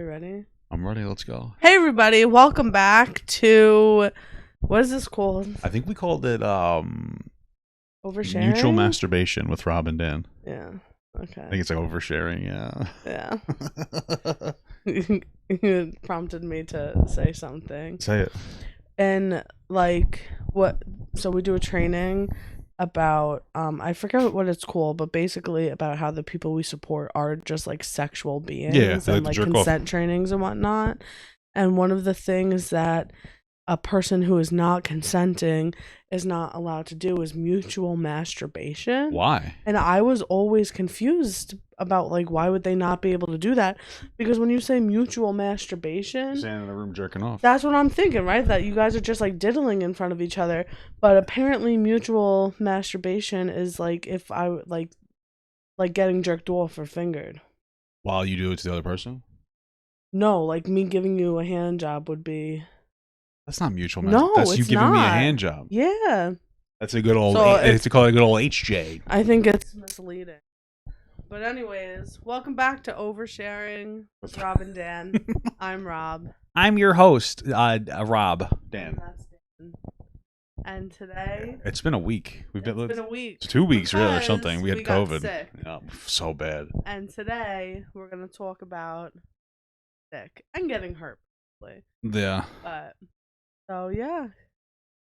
you ready? I'm ready. Let's go. Hey, everybody. Welcome back to... What is this called? I think we called it Oversharing? Mutual Masturbation with Rob and Dan. Yeah. Okay. I think it's like oversharing, yeah. Yeah. You prompted me to say something. Say it. And, like, what... So we do a training about... I forget what it's called, but basically about how the people we support are just, like, sexual beings. Yeah, and, like, consent off. trainings and whatnot. And one of the things that a person who is not consenting is not allowed to do is mutual masturbation. Why? And I was always confused about, like, why would they not be able to do that? Because when you say mutual masturbation, Standing in a room jerking off. that's what I'm thinking, right? That you guys are just, like, diddling in front of each other. But apparently mutual masturbation is, like, if I, like getting jerked off or fingered. While you do it to the other person? No, like, me giving you a hand job would be... That's not mutual. No, that's it's you giving me a not. hand job. Yeah. That's a good old. So it's called a good old HJ. I think it's misleading. But anyways, welcome back to Oversharing with Rob and Dan. I'm Rob. I'm your host, Rob. Dan. And that's Dan. And today... It's been a week. It's been a week. 2 weeks, really, or because something. We had got COVID. sick. Yeah, so bad. And today, we're going to talk about sick and getting hurt. Yeah. But, so, yeah.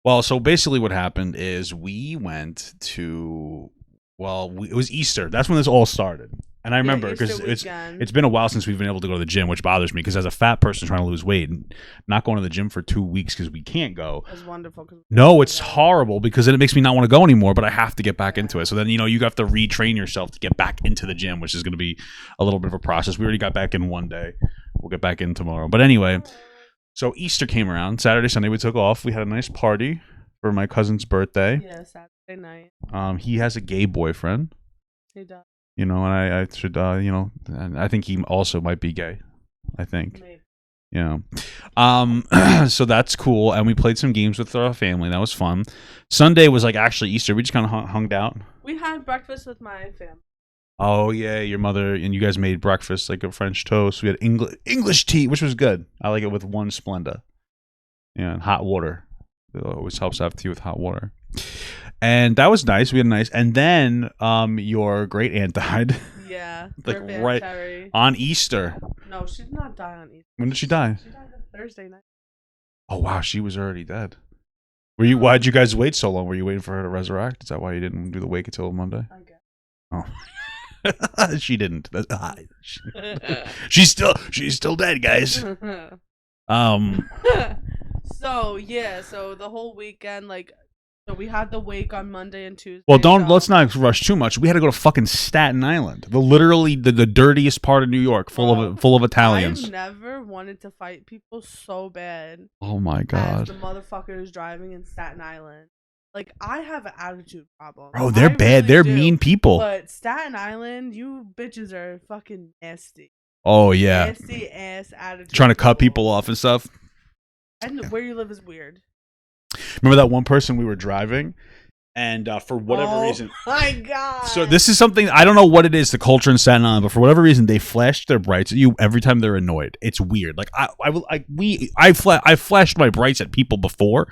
Well, so basically what happened is we went to, it was Easter. That's when this all started. And I remember because it's been a while since we've been able to go to the gym, which bothers me because as a fat person trying to lose weight and not going to the gym for 2 weeks because we can't go. It's wonderful. No, it's horrible because then it makes me not want to go anymore, but I have to get back into it. So then, you have to retrain yourself to get back into the gym, which is going to be a little bit of a process. We already got back in one day. We'll get back in tomorrow. But anyway, so Easter came around. Saturday, Sunday, we took off. We had a nice party for my cousin's birthday. Yeah, Saturday night. He has a gay boyfriend. He does. And I should, and I think he also might be gay. I think. Maybe. Yeah. So that's cool. And we played some games with our family. That was fun. Sunday was like actually Easter. We just kind of hung out. We had breakfast with my family. Oh, yeah. Your mother and you guys made breakfast, like a French toast. We had English tea, which was good. I like it with one Splenda. Yeah, and hot water. It always helps to have tea with hot water. And that was nice. We had a nice. And then your great aunt died. Yeah. Like right on Easter. No, she did not die on Easter. When did she die? She died on Thursday night. Oh, wow. She was already dead. Why'd you guys wait so long? Were you waiting for her to resurrect? Is that why you didn't do the wake until Monday? I guess. Oh. She didn't. She's still dead, guys. So the whole weekend, so we had the wake on Monday and Tuesday. Well, let's not rush too much. We had to go to fucking Staten Island, the dirtiest part of New York, full of Italians. I've never wanted to fight people so bad. Oh my god! As the motherfucker who's driving in Staten Island. Like, I have an attitude problem. Bro, they're bad. They're mean people. But Staten Island, you bitches are fucking nasty. Oh, yeah. Nasty ass attitude. Trying to cut people off and stuff. And where you live is weird. Remember that one person we were driving? And for whatever reason. Oh, my God. So this is something, I don't know what it is, the culture in Staten Island, but for whatever reason, they flash their brights at you every time they're annoyed. It's weird. Like, I flashed my brights at people before,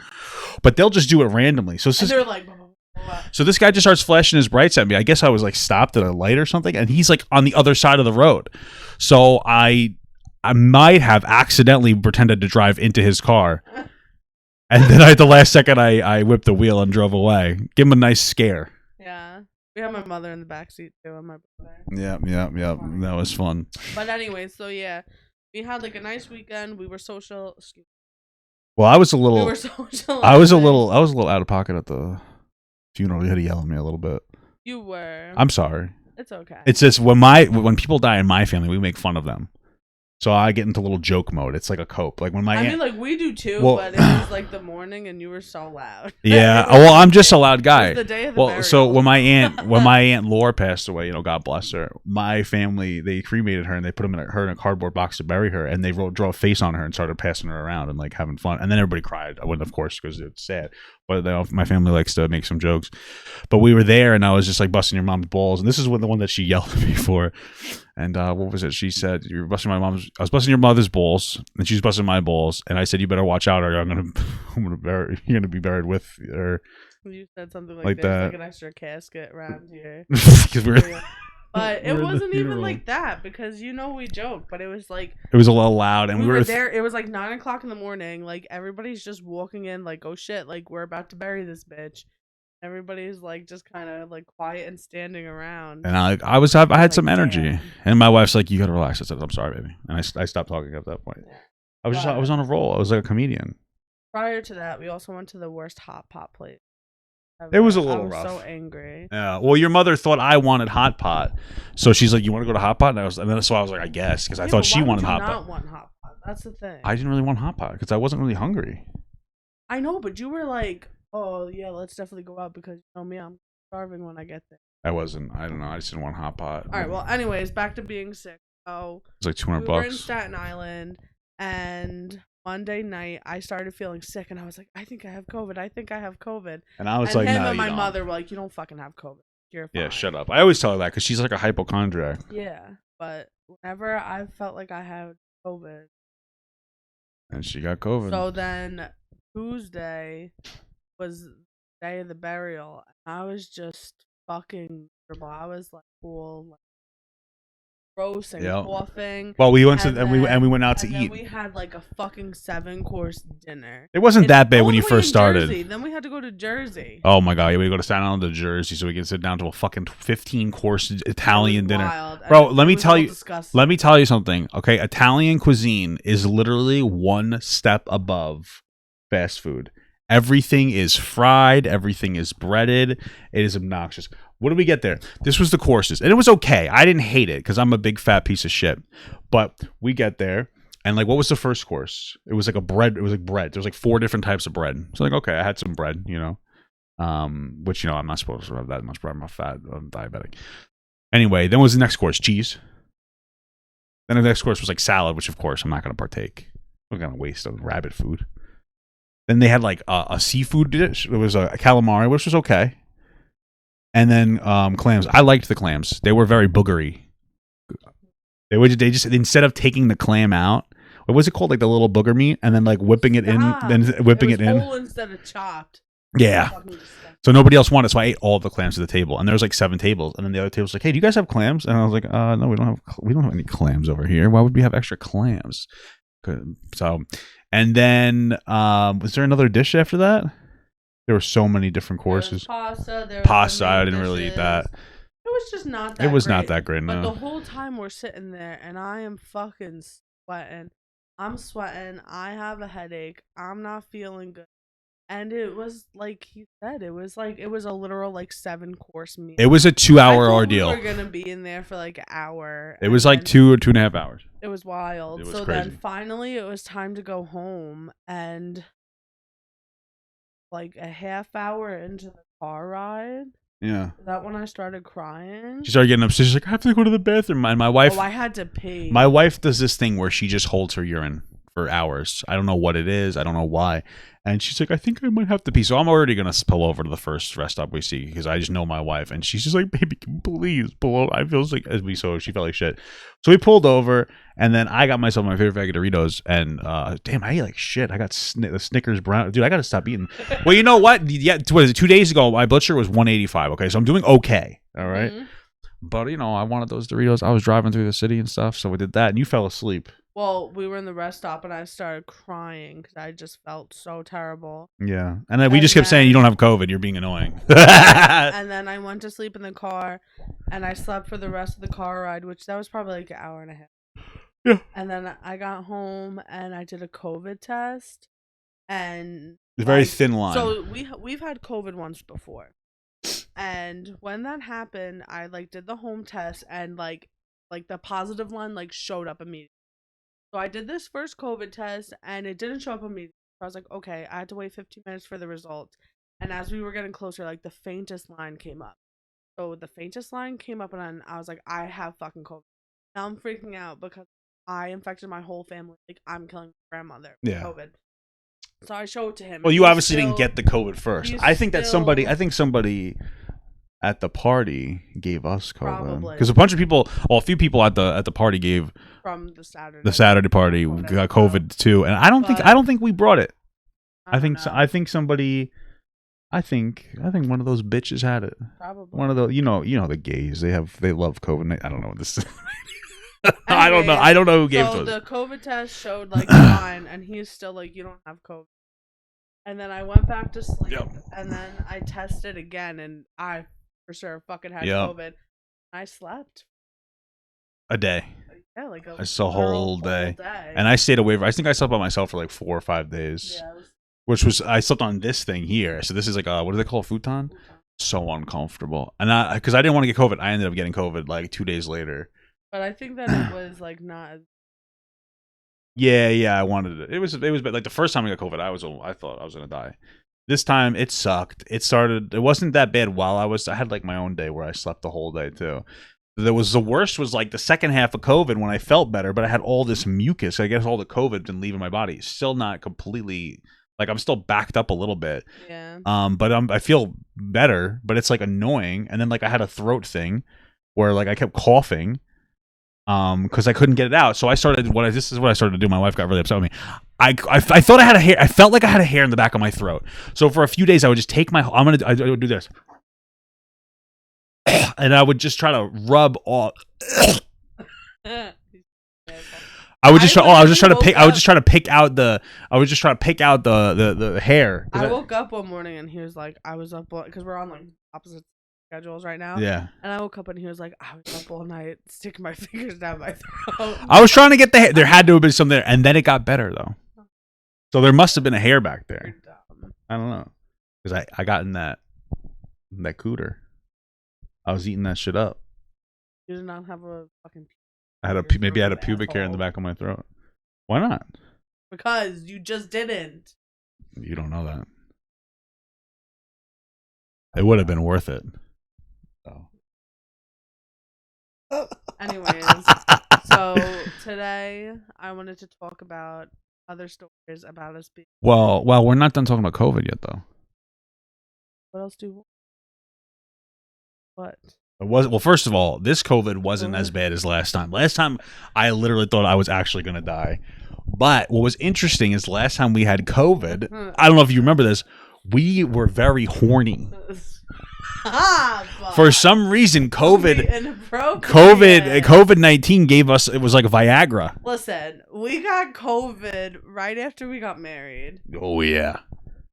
but they'll just do it randomly. So they're like, blah, blah, blah. So this guy just starts flashing his brights at me. I guess I was like stopped at a light or something, and he's like on the other side of the road. So I might have accidentally pretended to drive into his car. And then at the last second, I whipped the wheel and drove away. Give him a nice scare. Yeah. We had my mother in the backseat, too, and my brother. Yeah. That was fun. But anyway, so yeah. We had a nice weekend. We were social. Well, I was a little... We were social. I was a little out of pocket at the funeral. You had to yell at me a little bit. You were. I'm sorry. It's okay. It's just when people die in my family, we make fun of them. So I get into little joke mode. It's like a cope. Like when my aunt, we do too, but it was the morning and you were so loud. Yeah. Well, I'm just a loud guy. It was the day of the burial. So when my aunt Laura passed away, God bless her, my family, they cremated her and they put her in a cardboard box to bury her, and they drew a face on her and started passing her around and having fun. And then everybody cried. I wouldn't, of course, because it's sad. but my family likes to make some jokes. But we were there, and I was just like busting your mom's balls, and this is the one that she yelled at me for. And what was it? She said, "You're busting my mom's." I was busting your mother's balls, and she's busting my balls. And I said, "You better watch out, or I'm gonna bury. You're gonna be buried with her." You said something like there's like an extra casket around here. Because we're. But it wasn't even like that, because we joke, but it was like it was a little loud, and we were there. It was like 9:00 in the morning. Like everybody's just walking in, like, oh shit, like we're about to bury this bitch. Everybody's like just kind of like quiet and standing around. And I had like, some energy, damn. And my wife's like, "You gotta relax." I said, "I'm sorry, baby," and I stopped talking at that point. I was on a roll. I was like a comedian. Prior to that, we also went to the worst hot pot place. It was a little rough. I was so angry. Yeah. Well, your mother thought I wanted hot pot, so she's like, "You want to go to hot pot?" So I was like, "I guess," because I thought she wanted hot pot. Not want hot pot. That's the thing. I didn't really want hot pot because I wasn't really hungry. I know, but you were like, "Oh yeah, let's definitely go out because me, I'm starving when I get there." I wasn't. I don't know. I just didn't want hot pot. All right. Well, anyways, back to being sick. So it's like $200. We were in Staten Island, and Monday night, I started feeling sick, and I was like, I think I have COVID. And I was like, no, and my mother were like, you don't fucking have COVID. You're fine. Yeah, shut up. I always tell her that because she's like a hypochondriac. Yeah, but whenever I felt like I had COVID. And she got COVID. So then Tuesday was the day of the burial, and I was just fucking miserable. I was like, cool, like, gross and coughing. Well, we went we went out to eat. We had like a fucking 7-course dinner. It wasn't that bad when you first started. Jersey. Then we had to go to Jersey. Oh my god, yeah, we go to Staten Island to Jersey so we can sit down to a fucking 15-course Italian dinner. Wild. Bro, let me tell you something. Okay, Italian cuisine is literally one step above fast food. Everything is fried. Everything is breaded. It is obnoxious. What did we get there? This was the courses. And it was okay. I didn't hate it because I'm a big fat piece of shit. But we get there. And like, what was the first course? It was like a bread. It was like bread. There was like 4 different types of bread. So like, okay, I had some bread, which, I'm not supposed to have that much bread. I'm not fat. I'm diabetic. Anyway, then was the next course, cheese. Then the next course was like salad, which of course I'm not going to partake. I'm going to waste of rabbit food. Then they had like a seafood dish. It was a calamari, which was okay. And then clams. I liked the clams. They were very boogery. They just instead of taking the clam out, what was it called? Like the little booger meat, and then like whipping it in, then whipping it in. Whole instead of chopped. Yeah. So nobody else wanted, so I ate all of the clams at the table, and there was like 7 tables, and then the other table was like, "Hey, do you guys have clams?" And I was like, "No, we don't have any clams over here. Why would we have extra clams?" So, and then was there another dish after that? There were so many different courses. Pasta. I didn't really eat that. It was just not that. It was not that great. No. But the whole time we're sitting there, and I am fucking sweating. I'm sweating. I have a headache. I'm not feeling good. And it was like he said, it was a literal like 7-course meal. It was a 2-hour ordeal. We were gonna be in there for like an hour. It was like 2 or 2.5 hours. It was wild. It was crazy. Then finally it was time to go home, and like a half hour into the car ride. Yeah. That when I started crying. She started getting upset. She's like, I have to go to the bathroom. And my wife. Oh, I had to pee. My wife does this thing where she just holds her urine for hours. I don't know what it is. I don't know why. And she's like, I think I might have to pee. So I'm already going to pull over to the first rest stop we see because I just know my wife. And she's just like, baby, please pull over. I feel like, she felt like shit. So we pulled over, and then I got myself my favorite bag of Doritos. And damn, I ate like shit. I got the Snickers brown. Dude, I got to stop eating. Well, you know what? Yeah, what is it? 2 days ago, my blood sugar was 185. Okay, so I'm doing okay. All right. Mm-hmm. But, I wanted those Doritos. I was driving through the city and stuff. So we did that. And you fell asleep. Well, we were in the rest stop, and I started crying because I just felt so terrible. Yeah. And then we just kept saying, you don't have COVID. You're being annoying. And then I went to sleep in the car, and I slept for the rest of the car ride, which that was probably like an hour and a half. Yeah. And then I got home, and I did a COVID test. And it's a very thin line. So we've had COVID once before. And when that happened, I did the home test, and like the positive one showed up immediately. So I did this first COVID test, and it didn't show up immediately. So I was like, okay, I had to wait 15 minutes for the results. And as we were getting closer, the faintest line came up. So the faintest line came up, and I was like, I have fucking COVID. Now I'm freaking out because I infected my whole family. I'm killing my grandmother with COVID. So I show it to him. Well, and you he's obviously didn't still- get the COVID first. he's I think that still- somebody at the party gave us COVID Probably. because a bunch of people, well, a few people at the party gave from the Saturday. the Saturday party Whatever. got COVID too, and I don't think we brought it. I think somebody. I think one of those bitches had it. Probably. One of the you know the gays they love COVID. I don't know what this is. Anyways, I don't know who gave so it to us. the COVID test showed like fine, and he's still like, you don't have COVID. And then I went back to sleep, and then I tested again, and I for sure fucking had COVID. I slept a day. Yeah, like a whole day. And I stayed away. I think I slept by myself for like 4 or 5 days. Yeah. Which was I slept on this thing here. So this is like what do they call a futon? So uncomfortable. And because I didn't want to get COVID, I ended up getting COVID like 2 days later. But I think that it was like not. Yeah, I wanted it. It was like the first time I got COVID, I thought I was gonna die. This time it sucked. It wasn't that bad while I had like my own day where I slept the whole day too. The worst was like the second half of COVID when I felt better, but I had all this mucus. I guess all the COVID been leaving my body. Still not completely, like I'm still backed up a little bit. Yeah. But I feel better, but it's like annoying. And then like I had a throat thing where like I kept coughing. Because I couldn't get it out, so I started. This is what I started to do. My wife got really upset with me. I thought I had a hair. I felt like I had a hair in the back of my throat. So for a few days, I would just take I would do this, and I would just try to rub off. I would just try to pick out the hair. I woke up one morning and he was like, I was up because we're on like opposite schedules right now. Yeah. And I woke up and he was like, I was up all night sticking my fingers down my throat. I was trying to get the hair. There had to have been some there, and then it got better though. So there must have been a hair back there. I don't know, because I got in that cooter. I was eating that shit up. You did not have a fucking. I had maybe I had a pubic hair in the back of my throat. Why not? Because you just didn't. You don't know that. It would have been worth it. Oh. Anyways, so today I wanted to talk about other stories about us being. Well, we're not done talking about COVID yet, though. What else do you want? What? Well, first of all, this COVID wasn't as bad as last time. Last time, I literally thought I was actually going to die. But what was interesting is last time we had COVID, I don't know if you remember this, we were very horny. For some reason, COVID-19 gave us, it was like Viagra. Listen, we got COVID right after we got married. Oh, yeah.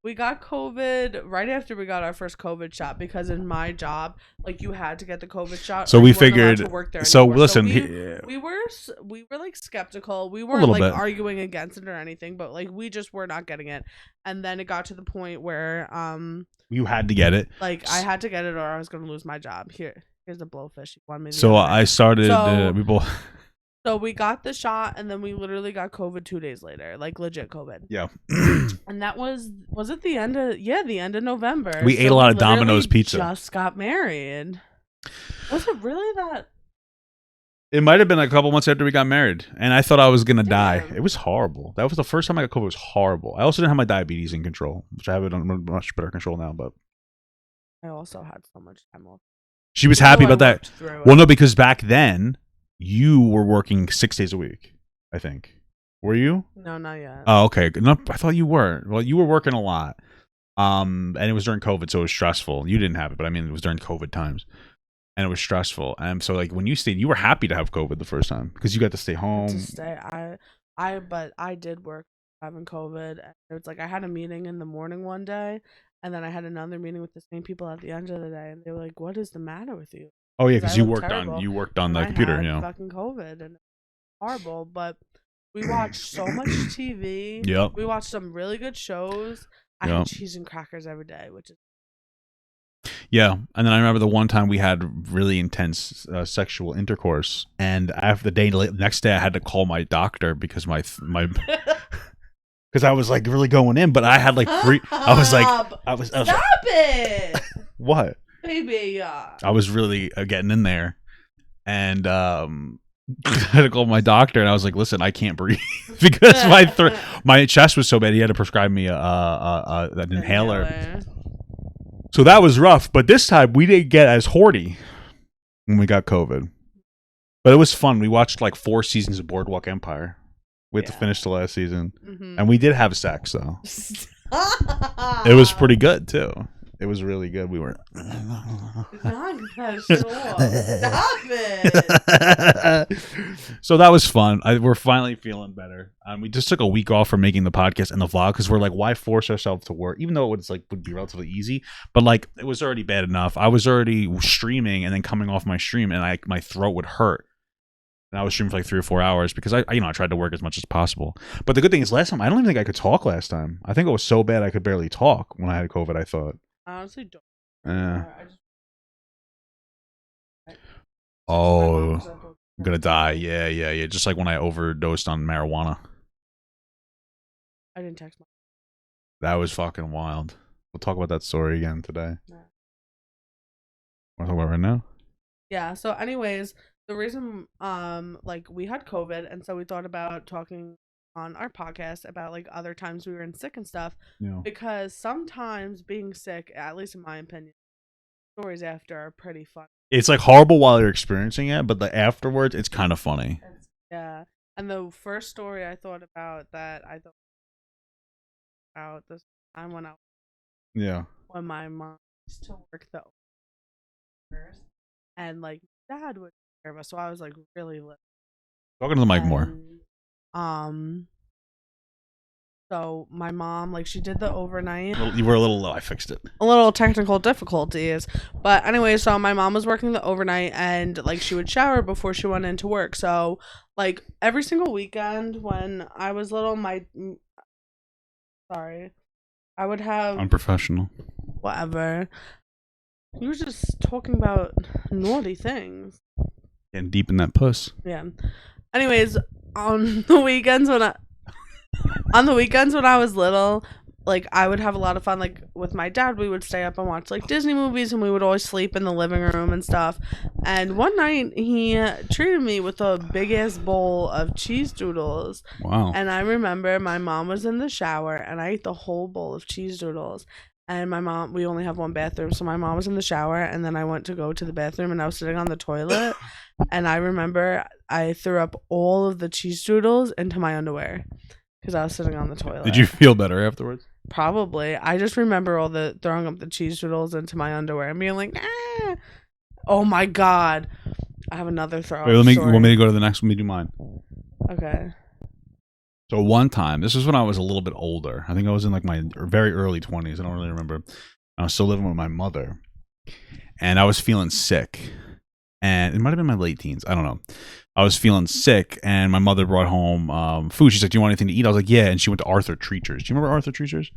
We got COVID right after we got our first COVID shot because in my job, like you had to get the COVID shot. So we figured. So anymore. listen, we were like skeptical. We weren't like arguing against it or anything, but like we just were not getting it. And then it got to the point where you had to get it. Like I had to get it, or I was going to lose my job. Here's a blowfish. You want me to so I started. So we got the shot, and then we literally got COVID 2 days later, like legit COVID. Yeah. And that was it the end of November. We ate a lot of Domino's pizza. Just got married. Was it really that? It might have been like a couple months after we got married, and I thought I was gonna die. It was horrible. That was the first time I got COVID. It was horrible. I also didn't have my diabetes in control, which I have it under much better control now. But I also had so much time off. She was happy about that. Well, no, because back then you were working 6 days a week, I think. Were you? No, not yet. Oh, okay. No, I thought you were. Well, you were working a lot. And it was during COVID, so it was stressful. You didn't have it, but I mean, it was during COVID times. And it was stressful. And so, like, when you stayed, you were happy to have COVID the first time because you got to stay home. But I did work having COVID. It was like I had a meeting in the morning one day, and then I had another meeting with the same people at the end of the day, and they were like, "What is the matter with you?" Oh yeah, because you worked on the computer, I you know. Fucking COVID, and it was horrible. But we watched so much TV. Yep. We watched some really good shows. I had cheese and crackers every day, which is. Yeah, and then I remember the one time we had really intense sexual intercourse, and after the next day I had to call my doctor because my because I was like really going in, but I had like stop it. What? Baby, I was really getting in there, and I had to call my doctor, and I was like, "Listen, I can't breathe because my chest was so bad. He had to prescribe me an inhaler. So that was rough. But this time, we didn't get as horny when we got COVID. But it was fun. We watched like 4 seasons of Boardwalk Empire. We had to finish the last season, and we did have sex though. It was pretty good too. It was really good. We were. Stop it. So that was fun. We're finally feeling better. We just took a week off from making the podcast and the vlog because we're like, why force ourselves to work? Even though it was like would be relatively easy, but like it was already bad enough. I was already streaming and then coming off my stream, and my throat would hurt. And I was streaming for like 3 or 4 hours because I tried to work as much as possible. But the good thing is, last time I don't even think I could talk. Last time I think it was so bad I could barely talk when I had COVID. I thought. I honestly don't. Yeah. Oh, I'm gonna die. Yeah. Just like when I overdosed on marijuana. I didn't text my. That was fucking wild. We'll talk about that story again today. Yeah. Want to talk about it right now? Yeah. So, anyways, the reason like we had COVID, and so we thought about talking on our podcast about like other times we were in sick and stuff. Yeah. Because sometimes being sick, at least in my opinion, stories after are pretty fun. It's like horrible while you're experiencing it, but the afterwards, it's kind of funny. Yeah. And the first story I thought about this time when when my mom used to work the nurse, and like dad would take care of us, so I was like really little. Talking to the mic more. So my mom, like, she did the overnight. You were a little low. I fixed it. A little technical difficulties. But anyway, so my mom was working the overnight, and, like, she would shower before she went into work. So, like, every single weekend when I was little, I would have... Unprofessional. Whatever. You were just talking about naughty things. Getting deep in that puss. Yeah. Anyways, on the weekends when I was little, like, I would have a lot of fun. Like, with my dad, we would stay up and watch, like, Disney movies, and we would always sleep in the living room and stuff. And one night, he treated me with a big-ass bowl of cheese doodles. Wow. And I remember my mom was in the shower, and I ate the whole bowl of cheese doodles. And we only have one bathroom, so my mom was in the shower, and then I went to go to the bathroom, and I was sitting on the toilet. And I remember I threw up all of the cheese doodles into my underwear. Because I was sitting on the toilet. Did you feel better afterwards? Probably. I just remember throwing up the cheese doodles into my underwear and being like, ah! Oh my god. I have another throw up. Wait, want me to go to the next one? Let me do mine. Okay. So one time, this was when I was a little bit older. I think I was in like my very early 20s. I don't really remember. I was still living with my mother. And I was feeling sick. And it might have been my late teens. I don't know. I was feeling sick, and my mother brought home food. She's like, "Do you want anything to eat?" I was like, "Yeah." And she went to Arthur Treacher's. Do you remember Arthur Treacher's?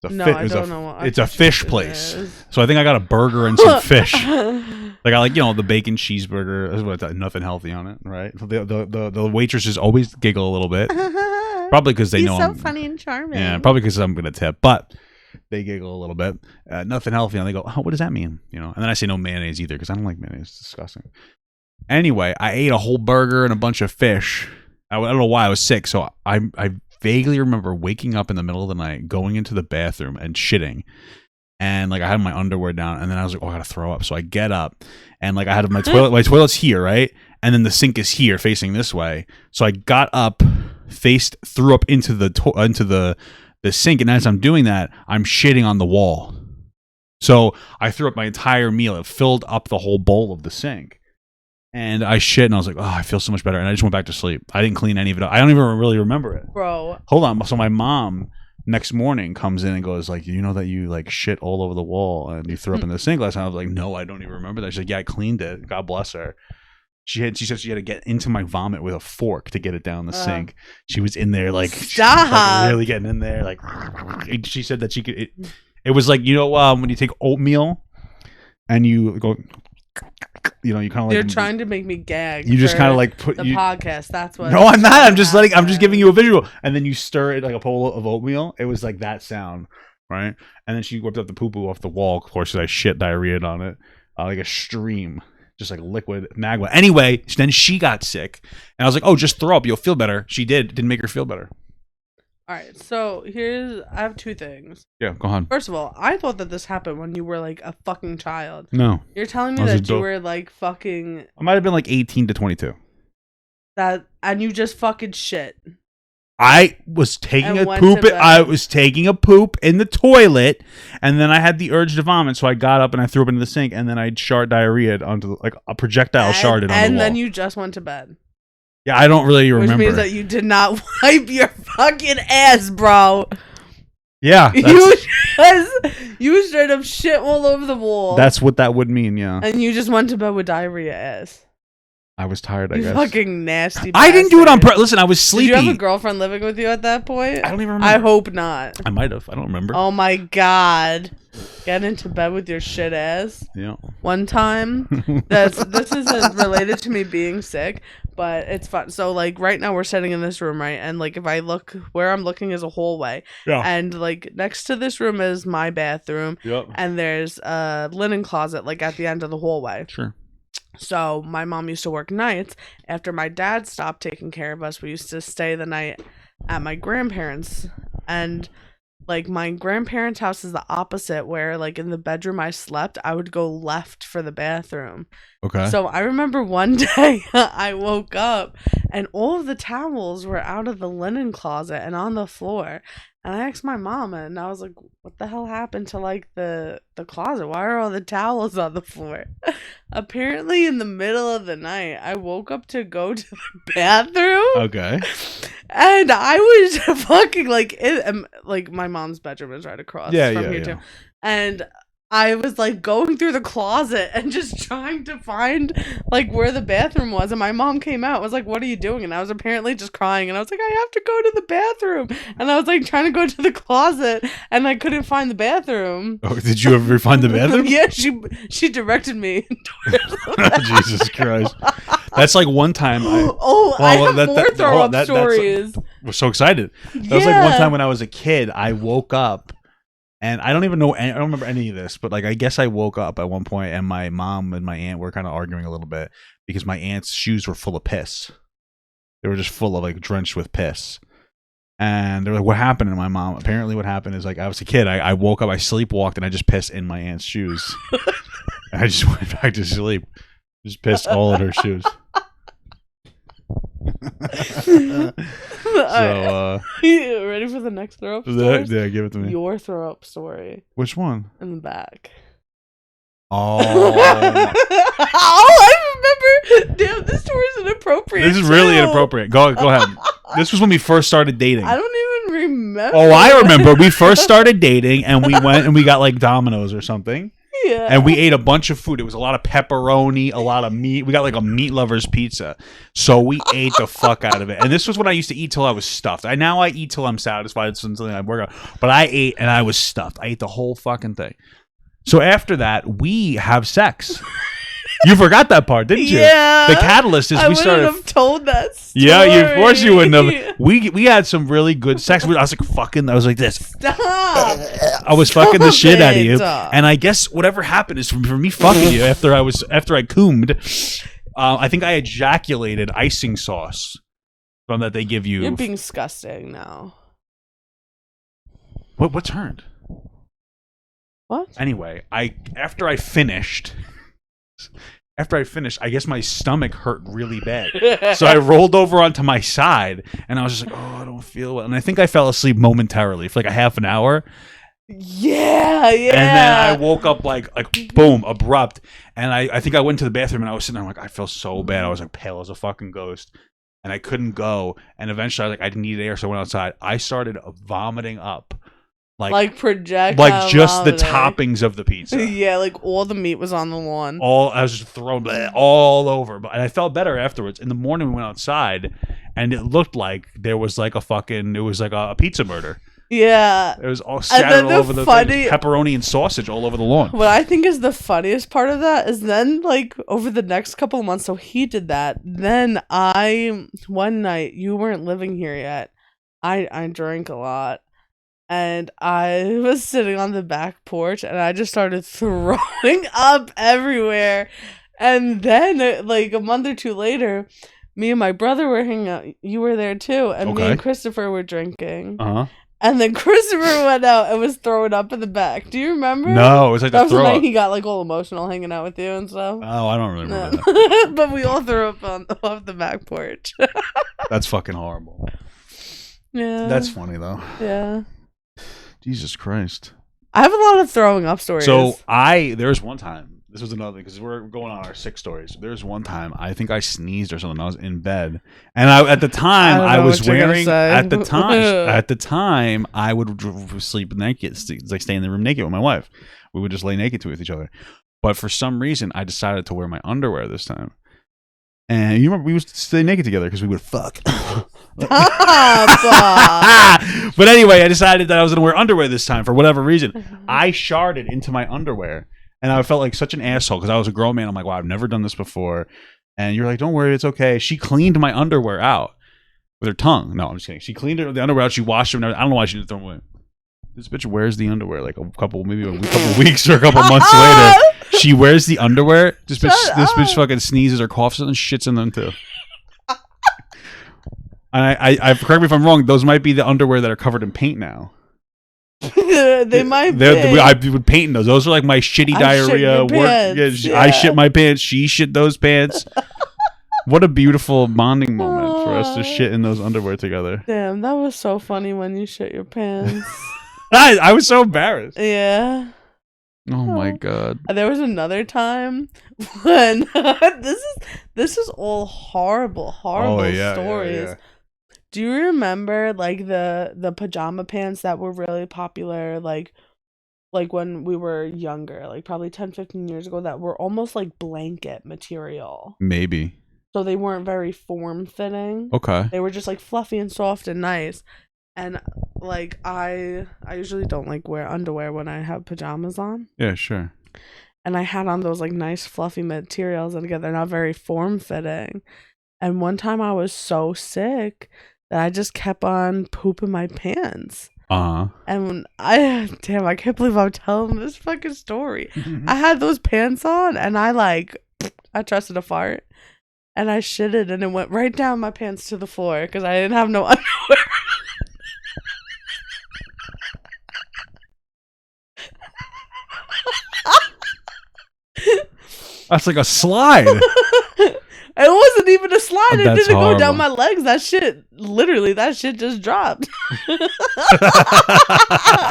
I don't know what it's a fish place. So I think I got a burger and some fish. Like, I like, the bacon cheeseburger. Nothing healthy on it, right? The waitresses always giggle a little bit. Probably because they know I'm so funny and charming. Yeah, probably because I'm going to tip. But they giggle a little bit. Nothing healthy. And they go, "Oh, what does that mean?" And then I say no mayonnaise either because I don't like mayonnaise. It's disgusting. Anyway, I ate a whole burger and a bunch of fish. I don't know why I was sick. So I vaguely remember waking up in the middle of the night, going into the bathroom and shitting. And like I had my underwear down, and then I was like, "Oh, I gotta throw up." So I get up, and like I had my toilet. My toilet's here, right? And then the sink is here, facing this way. So I got up, threw up into the sink, and as I'm doing that, I'm shitting on the wall. So I threw up my entire meal. It filled up the whole bowl of the sink. And I shit, and I was like, "Oh, I feel so much better." And I just went back to sleep. I didn't clean any of it up. I don't even really remember it. Bro. Hold on. So my mom next morning comes in and goes like, "You know that you like shit all over the wall and you threw up in the sink last night?" I was like, "No, I don't even remember that." She's like, "Yeah, I cleaned it. God bless her." She said she had to get into my vomit with a fork to get it down the sink. She was in there like, stop. Really getting in there. Like, she said that she could. It was like, when you take oatmeal and you go. You kind of like. You're trying to make me gag. You just kind of like put the podcast. That's what. No, I'm not. I'm just giving you a visual, and then you stir it like a bowl of oatmeal. It was like that sound, right? And then she whipped up the poo poo off the wall, of course, because I shit diarrhea on it, like a stream, just like liquid magma. Anyway, then she got sick, and I was like, "Oh, just throw up. You'll feel better." She did. It didn't make her feel better. All right, so I have two things. Yeah, go on. First of all, I thought that this happened when you were like a fucking child. No, You're telling me I was that you adult. were like fucking I might have been like 18 to 22. that, and you just fucking shit. I was taking And a went poop. to bed. I was taking a poop in the toilet, and then I had the urge to vomit, so I got up and I threw up into the sink, and then I shard diarrhea onto like a projectile sharded on the wall. And then you just went to bed. Yeah, I don't really remember. Which means that you did not wipe your fucking ass, bro. Yeah, you straight up shit all over the wall. that's what that would mean. Yeah, And you just went to bed with diarrhea ass. I was tired. I You guess. fucking nasty I didn't do it on bastard. purpose. Listen, I was sleepy. Did you have a girlfriend living with you at that point? I don't even remember. I hope not. I might have. I don't remember. Oh my god. Get into bed with your shit ass. Yeah. One time, this isn't related to me being sick, but it's fun. So like right now we're sitting in this room, right? And like if I look where I'm looking is a hallway. Yeah. And like next to this room is my bathroom. Yep. And there's a linen closet like at the end of the hallway. Sure. So my mom used to work nights. After my dad stopped taking care of us, we used to stay the night at my grandparents'. And like my grandparents' house is the opposite, where like in the bedroom I slept, I would go left for the bathroom. Okay. So I remember one day I woke up and all of the towels were out of the linen closet and on the floor. And I asked my mom, and I was like, what the hell happened to like the closet? Why are all the towels on the floor? Apparently in the middle of the night, I woke up to go to the bathroom. Okay. And I was fucking like like my mom's bedroom is right across from here too. And I was like going through the closet and just trying to find like where the bathroom was. And my mom came out, was like, what are you doing? And I was apparently just crying. And I was like, I have to go to the bathroom. And I was like trying to go to the closet and I couldn't find the bathroom. Oh, did you ever find the bathroom? Yeah, she directed me. Jesus Christ. That's like one time. I have more throw up stories. We're so excited. That was like one time when I was a kid. I woke up, and I don't even know. I don't remember any of this, but like I guess I woke up at one point, and my mom and my aunt were kind of arguing a little bit because my aunt's shoes were full of piss. They were just full of like drenched with piss. And they're like, "What happened?" And my mom, apparently, what happened is like I was a kid. I woke up, I sleepwalked, and I just pissed in my aunt's shoes. And I just went back to sleep. Just pissed all in her shoes. So, you ready for the next throw up story? Yeah, give it to me. Your throw up story. Which one? In the back. Oh. Oh, I remember. Damn, this story is inappropriate. This is really inappropriate. Go ahead. This was when we first started dating. I don't even remember. Oh, I remember. We first started dating, and we went and we got like Domino's or something. Yeah. And we ate a bunch of food. It was a lot of pepperoni, a lot of meat. We got like a meat lover's pizza. So we ate the fuck out of it. And this was what I used to eat till I was stuffed. Now I eat till I'm satisfied. It's something I work on. But I ate and I was stuffed. I ate the whole fucking thing. So after that, we have sex. You forgot that part, didn't you? Yeah. The catalyst is we started. I wouldn't have told that story. Yeah, of course you wouldn't have. We had some really good sex. I was like fucking. I was like this. Stop. I was fucking the shit out of you, and I guess whatever happened is for me fucking you after I coomed. I think I ejaculated icing sauce from that they give you. You're being disgusting now. What turned? What? Anyway, after I finished, I guess my stomach hurt really bad. So I rolled over onto my side, and I was just like, oh, I don't feel well. And I think I fell asleep momentarily for like a half an hour. Yeah. And then I woke up like boom, abrupt. And I think I went to the bathroom, and I was sitting there, I'm like, I feel so bad. I was like pale as a fucking ghost. And I couldn't go. And eventually I was like, I needed air, so I went outside. I started vomiting up. Like projectile, like just the vomiting. toppings of the pizza. Yeah, like all the meat was on the lawn. I was just thrown all over, and I felt better afterwards. In the morning, we went outside, and it looked like there was like it was like a pizza murder. Yeah, it was all scattered all over the funny pepperoni and sausage all over the lawn. What I think is the funniest part of that is then like over the next couple of months, so he did that. Then one night, you weren't living here yet. I drank a lot. And I was sitting on the back porch and I just started throwing up everywhere. And then, like a month or two later, me and my brother were hanging out. You were there too, and me Okay. and Christopher were drinking. Uh huh. And then Christopher went out and was throwing up in the back. Do you remember? No, it was like That the was the throw night up. he got like all emotional hanging out with you and stuff. Oh, I don't really remember No. that. But we all threw up off the back porch. That's fucking horrible. Yeah. That's funny though. Yeah. Jesus Christ. I have a lot of throwing up stories. So there's one time. This was another because we're going on our 6 stories. There's one time I think I sneezed or something. I was in bed, and at the time I was wearing at the time I would sleep naked, like stay in the room naked with my wife. We would just lay naked with each other. But for some reason, I decided to wear my underwear this time. And you remember we used to stay naked together because we would fuck. But anyway, I decided that I was going to wear underwear this time for whatever reason. I sharted into my underwear, and I felt like such an asshole because I was a grown man. I'm like, wow, I've never done this before. And you're like, don't worry, it's okay. She cleaned my underwear out with her tongue. No, I'm just kidding. She cleaned the underwear out. She washed them. I don't know why she didn't throw them away. This bitch wears the underwear like maybe a couple weeks or a couple months later. She wears the underwear. This bitch fucking sneezes or coughs and shits in them too. And I correct me if I'm wrong. Those might be the underwear that are covered in paint now. They might be. I would paint in those. Those are like my shitty diarrhea. I shit my pants. She shit those pants. What a beautiful bonding moment for us to shit in those underwear together. Damn, that was so funny when you shit your pants. I was so embarrassed. Yeah. Oh my god. There was another time when this is all horrible stories. Yeah. Do you remember like the pajama pants that were really popular like when we were younger, like probably 10, 15 years ago, that were almost like blanket material? Maybe. So they weren't very form-fitting. Okay. They were just like fluffy and soft and nice. And like I usually don't like wear underwear when I have pajamas on. Yeah, sure. And I had on those like nice fluffy materials, and again, they're not very form-fitting. And one time I was so sick that I just kept on pooping my pants. And I can't believe I'm telling this fucking story. I had those pants on, and I trusted a fart, and I shitted, and it went right down my pants to the floor because I didn't have no underwear. That's like a slide. It wasn't even a slide. It That's didn't horrible. go down my legs. That shit just dropped.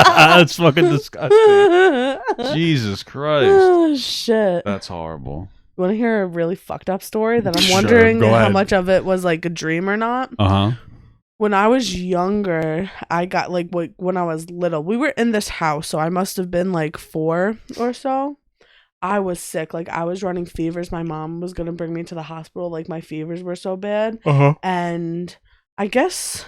That's fucking disgusting. Jesus Christ. Oh, shit. That's horrible. You want to hear a really fucked up story that I'm Sure, wondering go how ahead. much of it was like a dream or not? When I was younger, I got when I was little, we were in this house, so I must have been like 4 or so. I was sick. Like, I was running fevers. My mom was going to bring me to the hospital. Like, my fevers were so bad. And I guess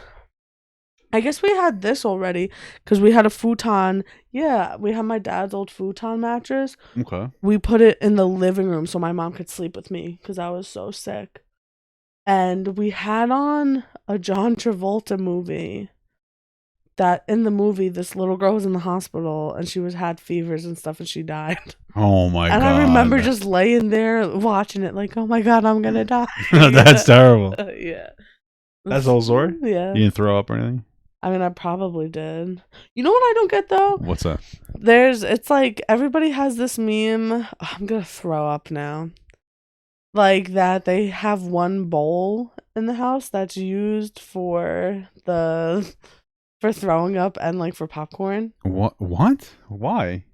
we had this already because we had a futon. Yeah, we had my dad's old futon mattress. Okay. We put it in the living room so my mom could sleep with me because I was so sick. And we had on a John Travolta movie. That in the movie, this little girl was in the hospital and she had fevers and stuff, and she died. Oh my god! And I remember just laying there watching it, like, oh my god, I'm gonna die. That's terrible. Yeah. That's all story? Yeah. You didn't throw up or anything? I mean, I probably did. You know what I don't get though? What's that? It's like everybody has this meme. Oh, I'm gonna throw up now. Like that they have one bowl in the house that's used for throwing up and like for popcorn. What? Why?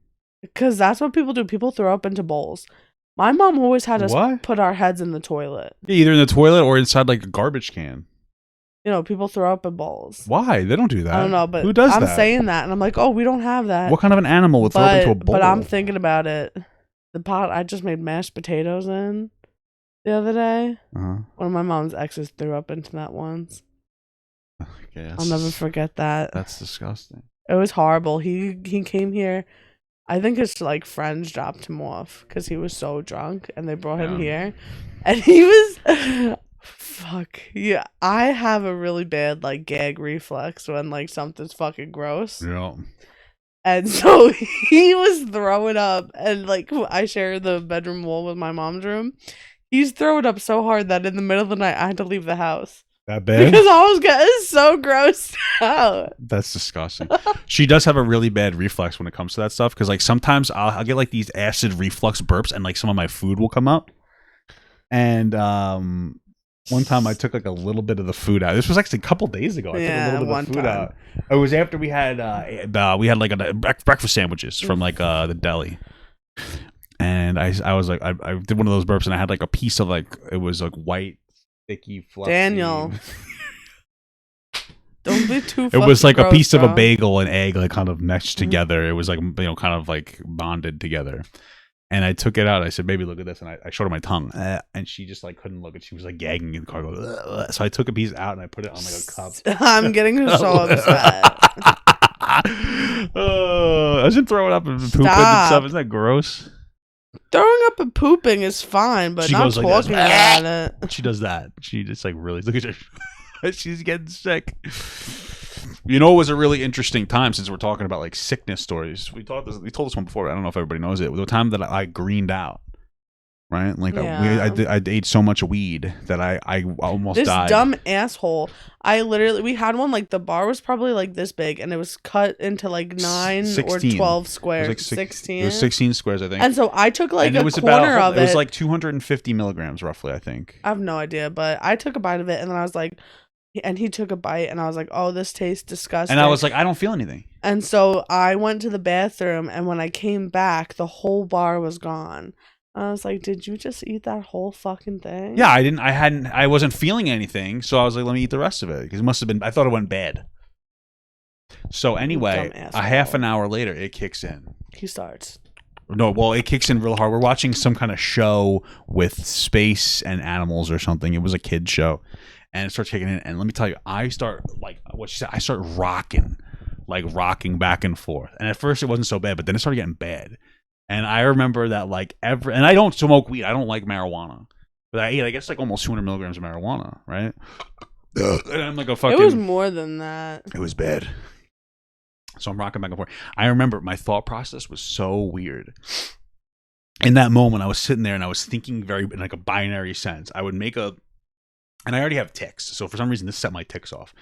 Because that's what people do. People throw up into bowls. My mom always had us put our heads in the toilet. Yeah, either in the toilet or inside like a garbage can. You know, people throw up in bowls. Why? They don't do that. I don't know, but who does I'm that? saying that, and I'm like, oh, we don't have that. What kind of an animal would throw up into a bowl? But I'm thinking about it. The pot I just made mashed potatoes in the other day. One of my mom's exes threw up into that once. I'll never forget that. That's disgusting. It was horrible. He came here. I think his like friends dropped him off because he was so drunk, and they brought him here, and he was fuck yeah. I have a really bad like gag reflex when like something's fucking gross. Yeah. And so he was throwing up, and like I share the bedroom wall with my mom's room. He's throwing up so hard that in the middle of the night I had to leave the house. That bad? Because I was getting so grossed out. That's disgusting. She does have a really bad reflex when it comes to that stuff, because like sometimes I'll get like these acid reflux burps, and like some of my food will come up. And one time I took like a little bit of the food out. This was actually a couple days ago. I took a little bit of the food out. It was after we had like a breakfast sandwiches from like the deli. And I was like, I did one of those burps, and I had like a piece of like, it was like white, sticky, fluffy. Daniel. Don't be too It was like gross, a piece bro. of a bagel and egg, like kind of meshed together. It was like, you know, kind of like bonded together. And I took it out. I said, "Baby, look at this." And I showed her my tongue, and she just like couldn't look. She was like gagging in the car. So I took a piece out and I put it on like a cup. I'm getting so upset. I was just throwing up and pooping and stuff. Isn't that gross? Throwing up and pooping is fine, but She not goes like talking this. about it. She does that. She just like really look at her. She's getting sick. You know, it was a really interesting time, since we're talking about like sickness stories. We told this one before. I don't know if everybody knows it. The time that I greened out, right? Like I ate so much weed that I almost died. This dumb asshole. We had one, like the bar was probably like this big, and it was cut into like 9 16. or 12 squares. It was like 16. It was 16 squares, I think. And so I took like and it was a corner about, of it. It was like 250 milligrams roughly, I think. I have no idea, but I took a bite of it, and then I was like, and he took a bite, and I was like, oh, this tastes disgusting. And I was like, I don't feel anything. And so I went to the bathroom, and when I came back, the whole bar was gone. I was like, did you just eat that whole fucking thing? Yeah, I wasn't feeling anything, so I was like, let me eat the rest of it, because it must have been, I thought it went bad. So anyway, a half an hour later, it kicks in. He starts. No, well, it kicks in real hard. We're watching some kind of show with space and animals or something. It was a kid's show. And it starts kicking in, and let me tell you, I start like what she said. I start rocking back and forth. And at first, it wasn't so bad, but then it started getting bad. And I remember that like and I don't smoke weed. I don't like marijuana, but I ate, I guess, like almost 200 milligrams of marijuana, right? And I'm like a fucking. It was more than that. It was bad. So I'm rocking back and forth. I remember my thought process was so weird. In that moment, I was sitting there and I was thinking very in like a binary sense. I would make and I already have tics, so for some reason this set my tics off.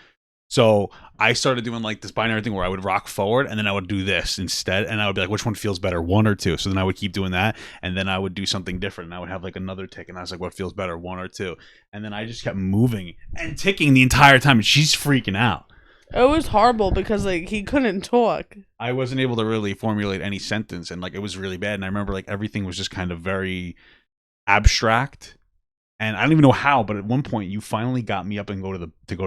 So I started doing like this binary thing where I would rock forward and then I would do this instead, and I would be like, which one feels better, 1 or 2? So then I would keep doing that, and then I would do something different, and I would have like another tick, and I was like, what feels better, 1 or 2? And then I just kept moving and ticking the entire time, and she's freaking out. It was horrible because like he couldn't talk. I wasn't able to really formulate any sentence, and like it was really bad. And I remember like everything was just kind of very abstract. And I don't even know how, but at one point you finally got me up and go to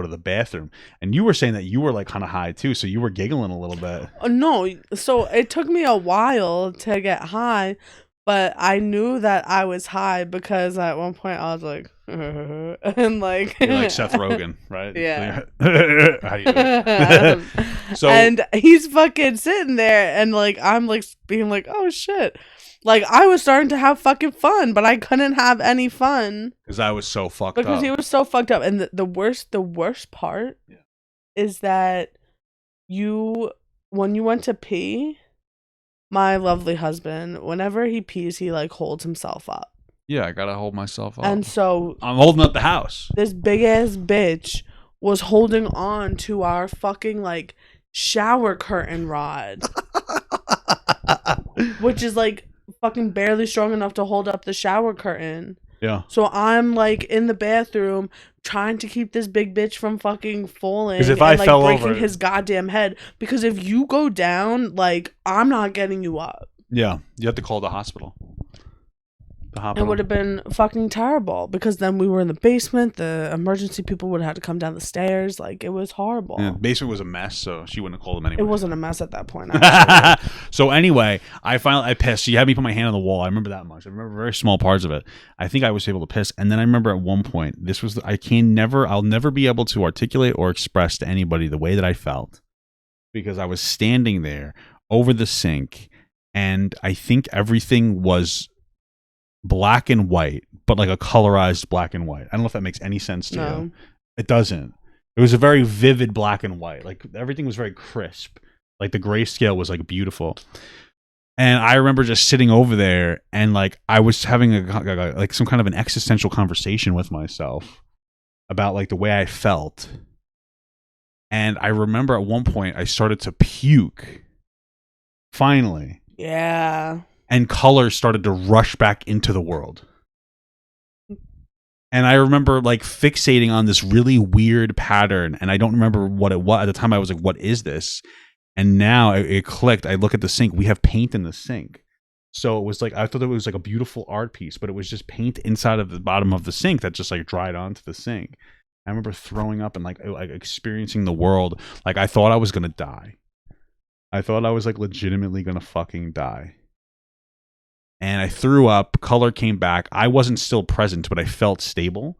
the bathroom, and you were saying that you were like kind of high too, so you were giggling a little bit. No, so it took me a while to get high, but I knew that I was high because at one point I was like, and like you're like Seth Rogen, right? Yeah. How you doing? So and he's fucking sitting there, and like I'm like being like, oh shit. Like, I was starting to have fucking fun, but I couldn't have any fun. Because I was so fucked up. Because he was so fucked up. And the worst part is that when you went to pee, my lovely husband, whenever he pees, he, like, holds himself up. Yeah, I gotta hold myself up. And so... I'm holding up the house. This big-ass bitch was holding on to our fucking, like, shower curtain rod. Which is, like... fucking barely strong enough to hold up the shower curtain. Yeah. So I'm like in the bathroom trying to keep this big bitch from fucking falling. Because if and, I like, fell breaking over his goddamn head. Because if you go down, like I'm not getting you up. Yeah, you have to call the hospital. It would have been fucking terrible because then we were in the basement. The emergency people would have had to come down the stairs. Like it was horrible. Yeah, the basement was a mess, so she wouldn't have called them anyway. It wasn't a mess at that point. So anyway, I pissed. She had me put my hand on the wall. I remember that much. I remember very small parts of it. I think I was able to piss, and then I remember at one point, I'll never be able to articulate or express to anybody the way that I felt because I was standing there over the sink, and I think everything was black and white, but like a colorized black and white. I don't know if that makes any sense to you. It doesn't. It was a very vivid black and white. Like everything was very crisp. Like the grayscale was like beautiful. And I remember just sitting over there and like I was having like some kind of an existential conversation with myself about like the way I felt. And I remember at one point I started to puke. Finally. Yeah. And color started to rush back into the world. And I remember like fixating on this really weird pattern, and I don't remember what it was. At the time I was like, what is this? And now it clicked. I look at the sink. We have paint in the sink. So it was like, I thought it was like a beautiful art piece, but it was just paint inside of the bottom of the sink that just like dried onto the sink. I remember throwing up and like experiencing the world. Like I thought I was going to die. I thought I was like legitimately going to fucking die. And I threw up, color came back. I wasn't still present, but I felt stable.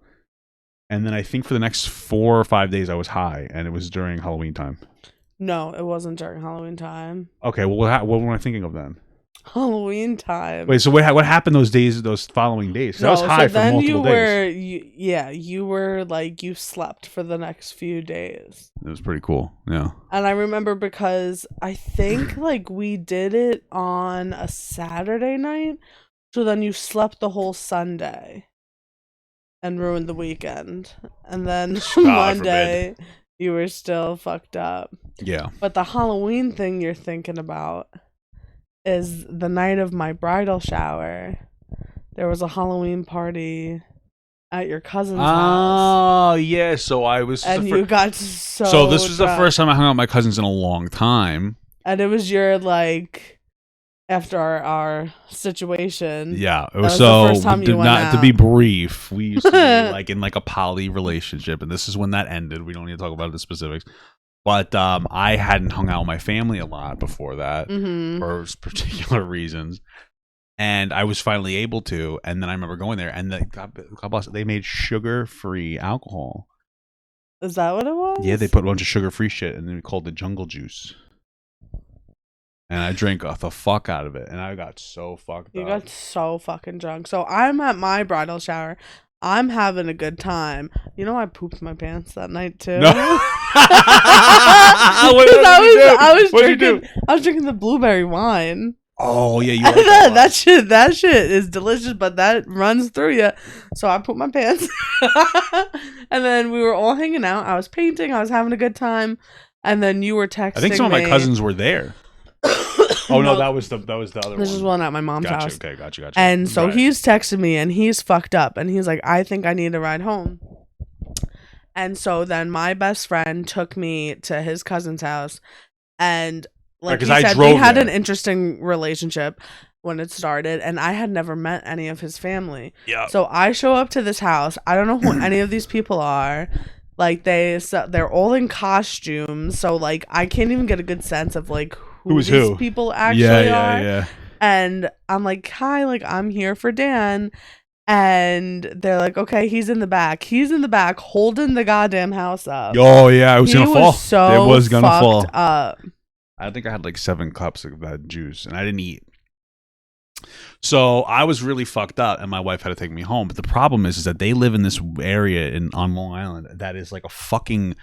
And then I think for the next 4 or 5 days I was high, and it was during Halloween time. No, it wasn't during Halloween time. Okay, well, what am I thinking of then? Halloween time. Wait, so what happened those following days? 'Cause I was high for multiple days. You were like, you slept for the next few days. It was pretty cool, yeah. And I remember because I think like we did it on a Saturday night, so then you slept the whole Sunday and ruined the weekend. And then Monday, you were still fucked up. Yeah. But the Halloween thing you're thinking about is the night of my bridal shower. There was a Halloween party at your cousin's house. Oh, yeah. So I was... And you got so So this was drunk. the first time I hung out with my cousins in a long time. And it was your, like... After our situation. Yeah, it was so the first time you went out. to be brief. We used to be like in like a poly relationship, and this is when that ended. We don't need to talk about the specifics, but I hadn't hung out with my family a lot before that for particular reasons, and I was finally able to. And then I remember going there, and God bless, they made sugar-free alcohol. Is that what it was? Yeah, they put a bunch of sugar-free shit, and then we called it jungle juice. And I drank the fuck out of it. And I got so fucked up. You got so fucking drunk. So I'm at my bridal shower. I'm having a good time. You know, I pooped my pants that night too. No. I was drinking the blueberry wine. Oh yeah, you like that shit is delicious, but that runs through you. So I pooped my pants. And then we were all hanging out. I was painting. I was having a good time. And then you were texting me. I think some of my cousins were there. Oh no, that was the other one. This is one at my mom's house. Okay, gotcha. And so he's texting me and he's fucked up and he's like, I think I need a ride home. And so then my best friend took me to his cousin's house, and like he said, we had an interesting relationship when it started, and I had never met any of his family. Yeah. So I show up to this house. I don't know who any of these people are. Like they're all in costumes, so like I can't even get a good sense of like who these people actually are. Yeah. And I'm like, hi, like I'm here for Dan. And they're like, okay, he's in the back. He's in the back holding the goddamn house up. Oh yeah, it was gonna fall. So it was gonna fall. Up. I think I had like 7 cups of that juice, and I didn't eat. So I was really fucked up, and my wife had to take me home. But the problem is that they live in this area on Long Island that is like a fucking.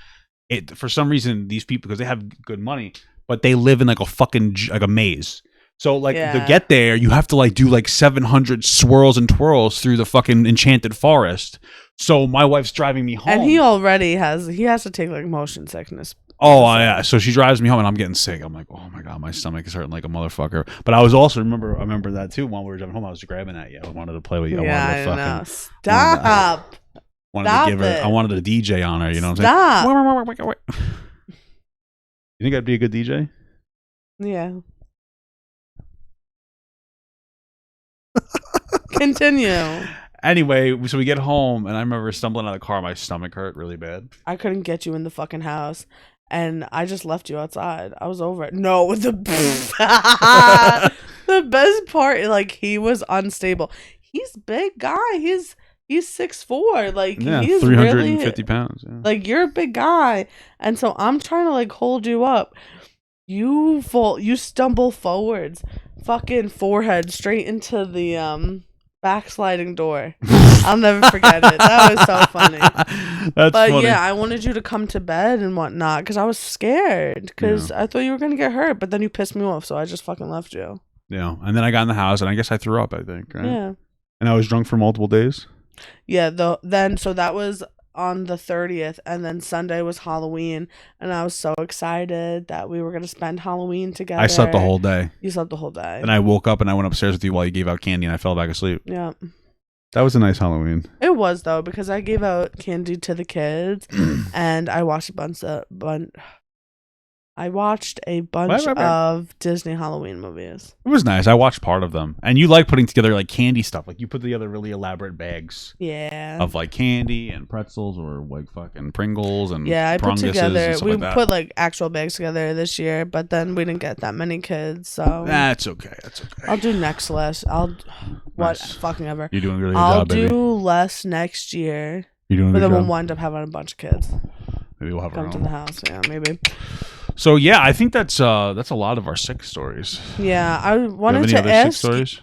For some reason, these people, because they have good money, but they live in like a fucking like a maze. So like to get there, you have to like do like 700 swirls and twirls through the fucking enchanted forest. So my wife's driving me home, and he already has to take like motion sickness. Oh yeah, so she drives me home and I'm getting sick. I'm like, oh my god, my stomach is hurting like a motherfucker. But I was also I remember that too. While we were driving home, I was grabbing at you. I wanted to play with you. I know. Stop. I wanted to DJ on her. You know what I'm saying? Stop. You think I'd be a good DJ? Yeah. Continue. Anyway, so we get home, and I remember stumbling out of the car. My stomach hurt really bad. I couldn't get you in the fucking house, and I just left you outside. I was over it. No, the best part, like he was unstable. He's a big guy. He's 6'4". Like he's 350 really, pounds. Yeah. Like you're a big guy, and so I'm trying to like hold you up. You stumble forwards, fucking forehead straight into the backsliding door. I'll never forget it. That was so funny. That's But funny. yeah, I wanted you to come to bed and whatnot because I was scared because I thought you were gonna get hurt. But then you pissed me off, so I just fucking left you. Yeah, and then I got in the house, and I guess I threw up. I think, right? Yeah. And I was drunk for multiple days. Yeah. So that was on the 30th, and then Sunday was Halloween, and I was so excited that we were gonna spend Halloween together. I slept the whole day. You slept the whole day. And I woke up and I went upstairs with you while you gave out candy, and I fell back asleep. Yeah. That was a nice Halloween. It was though because I gave out candy to the kids, and I watched I watched a bunch of Disney Halloween movies. It was nice. I watched part of them. And you like putting together like candy stuff. Like you put together really elaborate bags. Yeah. Of like candy and pretzels or like fucking Pringles and yeah, I put together. We like put like actual bags together this year, but then we didn't get that many kids, so that's okay. That's okay. I'll do next less. What fucking ever. You're doing a really good I'll job, baby. do less next year. You're doing a but good then job. we'll wind up having a bunch of kids. Maybe we'll have come to the house. Yeah, maybe. So yeah, I think that's a lot of our sick stories. Yeah, I wanted do you have any to other ask. Sick stories?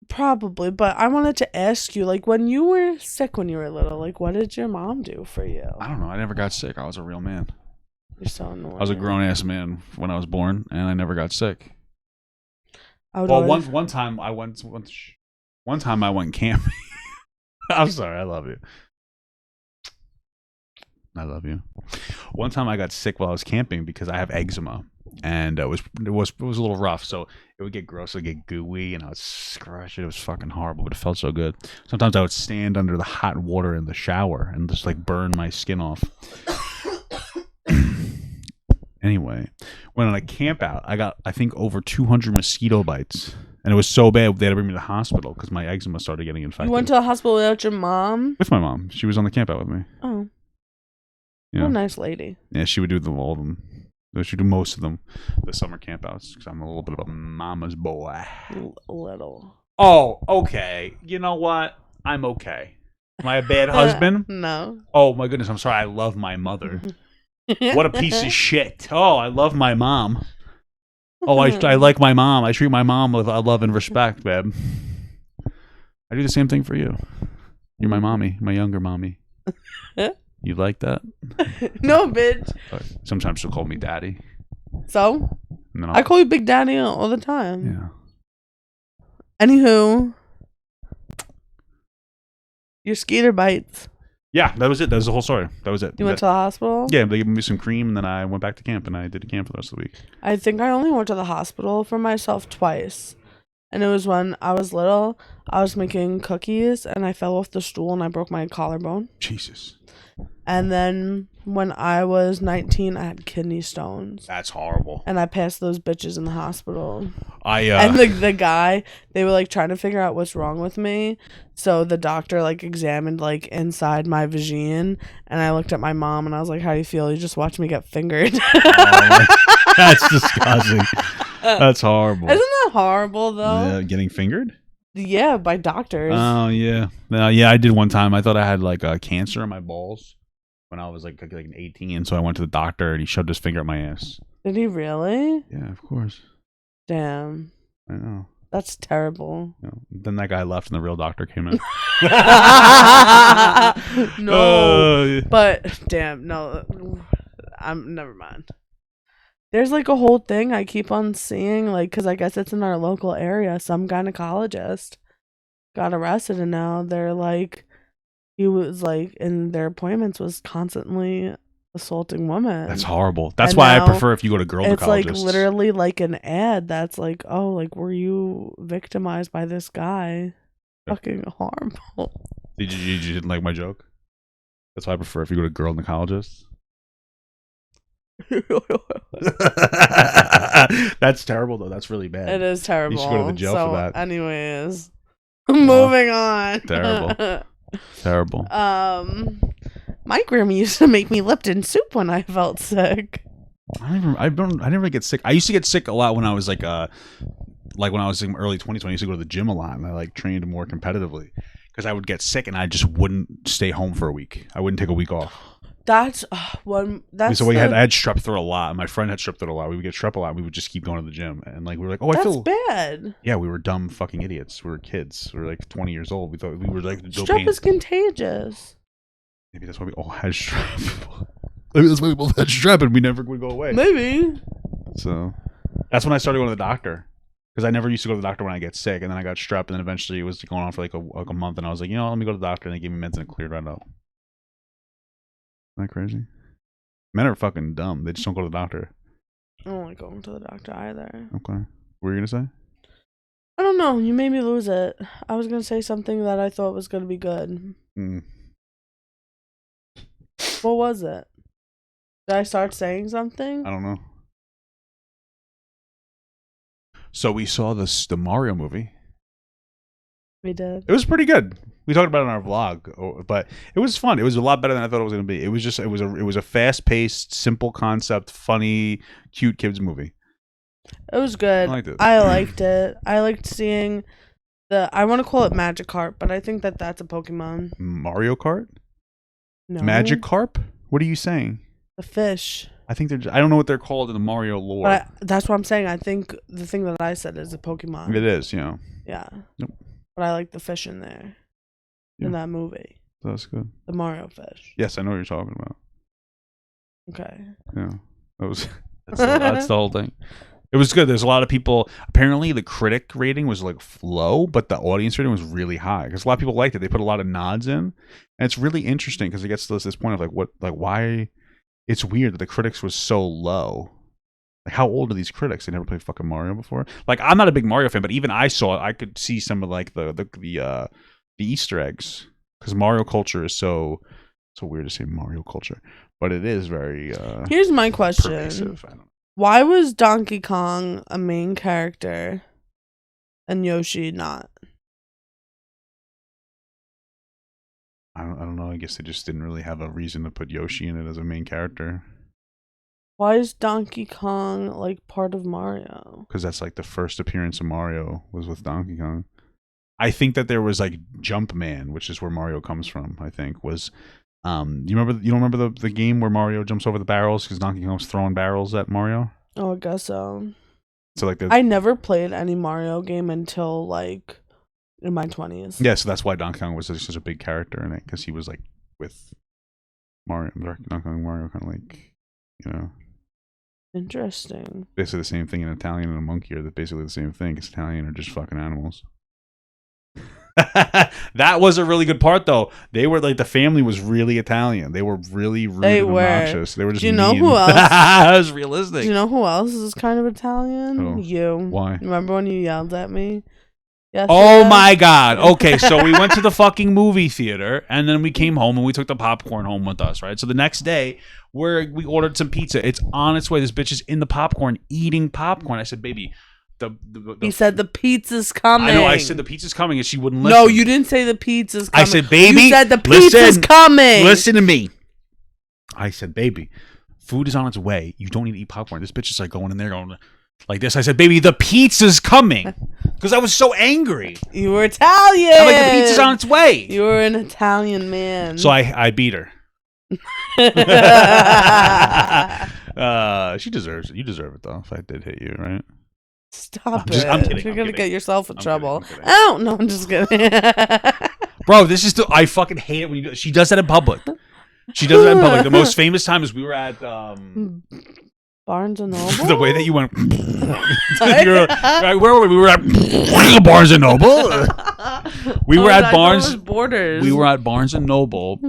Probably, but I wanted to ask you, like, when you were sick when you were little, like, what did your mom do for you? I don't know. I never got sick. I was a real man. You're so annoying. I was a grown ass man when I was born, and I never got sick. Well, one time I went camping. I'm sorry. I love you. I love you. One time I got sick while I was camping because I have eczema, and it was a little rough. So it would get gross, it would get gooey, and I would scratch it. It was fucking horrible, but it felt so good. Sometimes I would stand under the hot water in the shower and just like burn my skin off. Anyway, when on a camp out, I got I think over 200 mosquito bites, and it was so bad they had to bring me to the hospital because my eczema started getting infected. You went to the hospital without your mom? With my mom. She was on the camp out with me. Oh. Yeah. What a nice lady. Yeah, she would do all of them. She would do most of them, the summer campouts, because I'm a little bit of a mama's boy. Little. Oh, okay. You know what? I'm okay. Am I a bad husband? No. Oh, my goodness. I'm sorry. I love my mother. What a piece of shit. Oh, I love my mom. Oh, I like my mom. I treat my mom with love and respect, babe. I do the same thing for you. You're my mommy, my younger mommy. You like that? No, bitch. Sometimes she'll call me daddy. So? And then I call you Big Daddy all the time. Yeah. Anywho. Your skeeter bites. Yeah, that was it. That was the whole story. That was it. You went to the hospital? Yeah, they gave me some cream, and then I went back to camp, and I did camp for the rest of the week. I think I only went to the hospital for myself twice. And it was when I was little. I was making cookies, and I fell off the stool, and I broke my collarbone. Jesus. And then when I was 19, I had kidney stones. That's horrible. And I passed those bitches in the hospital. And the guy, they were like trying to figure out what's wrong with me. So the doctor like examined like inside my vagine, and I looked at my mom and I was like, "How do you feel? You just watched me get fingered." That's disgusting. That's horrible. Isn't that horrible though? Yeah, getting fingered? Yeah, by doctors. Oh yeah. Yeah, I did one time. I thought I had like cancer in my balls when I was like 18, so I went to the doctor and he shoved his finger up my ass. Did he really? Yeah, of course. Damn. I know. That's terrible. You know, then that guy left and the real doctor came in. No. But damn, no. Never mind. There's like a whole thing I keep on seeing, like, because I guess it's in our local area. Some gynecologist got arrested, and now they're like, he was like, in their appointments was constantly assaulting women. That's horrible. That's And why I now prefer if you go to girl It's like gynecologists. literally like an ad that's like, oh, like, were you victimized by this guy? Fucking horrible. You didn't like my joke? That's why I prefer if you go to girl gynecologists. That's terrible though. That's really bad. It is terrible. You should go to the jail so, for that. Anyways, moving on. Terrible. Terrible. My grandma used to make me Lipton soup when I felt sick. I never get sick. I used to get sick a lot when I was like when I was in early 20s. I used to go to the gym a lot, and I like trained more competitively because I would get sick and I just wouldn't stay home for a week. I wouldn't take a week off. That's one. That's So I had strep throat a lot, and my friend had strep throat a lot. We would get strep a lot. And we would just keep going to the gym, and like we were like, oh, I that's feel bad. Yeah, we were dumb fucking idiots. We were kids. We were like 20 years old. We thought we were like Strep is contagious. Maybe that's why we all had strep. Maybe that's why we both had strep, and we never would go away. Maybe. So that's when I started going to the doctor, because I never used to go to the doctor when I get sick, and then I got strep, and then eventually it was going on for like a month, and I was like, let me go to the doctor, and they gave me meds, and it cleared right up. Isn't that crazy? Men are fucking dumb. They just don't go to the doctor. I don't like going to the doctor either. Okay. What were you gonna say? I don't know. You made me lose it. I was gonna say something that I thought was gonna be good. What was it? Did I start saying something? I don't know. So we saw the Mario movie. We did. It was pretty good. We talked about it in our vlog, but it was fun. It was a lot better than I thought it was going to be. It was a fast-paced, simple concept, funny, cute kids movie. It was good. I liked it. I liked seeing I want to call it Magikarp, but I think that's a Pokemon. Mario Kart? No. Magikarp? What are you saying? The fish. I think I don't know what they're called in the Mario lore. But that's what I'm saying. I think the thing that I said is a Pokemon. It is, yeah. Yeah. Yep. But I like the fish in there. Yeah. In that movie. That's good. The Mario fish. Yes, I know what you're talking about. Okay. Yeah. That's the whole thing. It was good. There's a lot of people. Apparently, the critic rating was like low, but the audience rating was really high because a lot of people liked it. They put a lot of nods in, and it's really interesting because it gets to this point of why. It's weird that the critics was so low. Like, how old are these critics? They never played fucking Mario before. Like, I'm not a big Mario fan, but even I could see some of like the Easter eggs because Mario culture is so weird to say Mario culture, but it is very. Here's my question. Pervasive. I don't know. Why was Donkey Kong a main character and Yoshi not? I don't know. I guess they just didn't really have a reason to put Yoshi in it as a main character. Why is Donkey Kong like part of Mario? Because that's like the first appearance of Mario was with Donkey Kong. I think that there was like Jumpman, which is where Mario comes from. I think was. You don't remember the game where Mario jumps over the barrels because Donkey Kong's throwing barrels at Mario? Oh, I guess so. So like I never played any Mario game until like in my 20s. Yeah, so that's why Donkey Kong was such a big character in it because he was like with Mario, Donkey Kong, Mario, kind of like, you know. Interesting. Basically the same thing. An Italian and a monkey are basically the same thing because Italian are just fucking animals. That was a really good part though. They were like the family was really Italian. They were really rude and obnoxious. They were just Do you know mean. who else? That was realistic. Do you know who else is kind of Italian? Who? You. Why? Remember when you yelled at me? Yes. Oh my god. Okay, so we went to the fucking movie theater and then we came home and we took the popcorn home with us, right? So the next day we ordered some pizza. It's on its way. This bitch is in the popcorn eating popcorn. I said, baby, he said the pizza's coming. I know. I said the pizza's coming, and she wouldn't listen. No, you didn't say the pizza's coming. I said, baby, you said the pizza's coming. Listen to me. I said, baby, food is on its way. You don't need to eat popcorn. This bitch is like going in there going like this. I said, baby, the pizza's coming because I was so angry. You were Italian. I'm like, the pizza's on its way. You were an Italian man. So I beat her. She deserves it. You deserve it though. If I did hit you, right? Stop it. I'm kidding. You're going to get yourself in trouble. Kidding. Oh, no, I'm just kidding. Bro, this is I fucking hate it when you do. She does that in public. She does that in public. The most famous time is we were at Barnes and Noble. The way that you went. Where were we? We were at Barnes and Noble. We were at Barnes. Borders. We were at Barnes and Noble,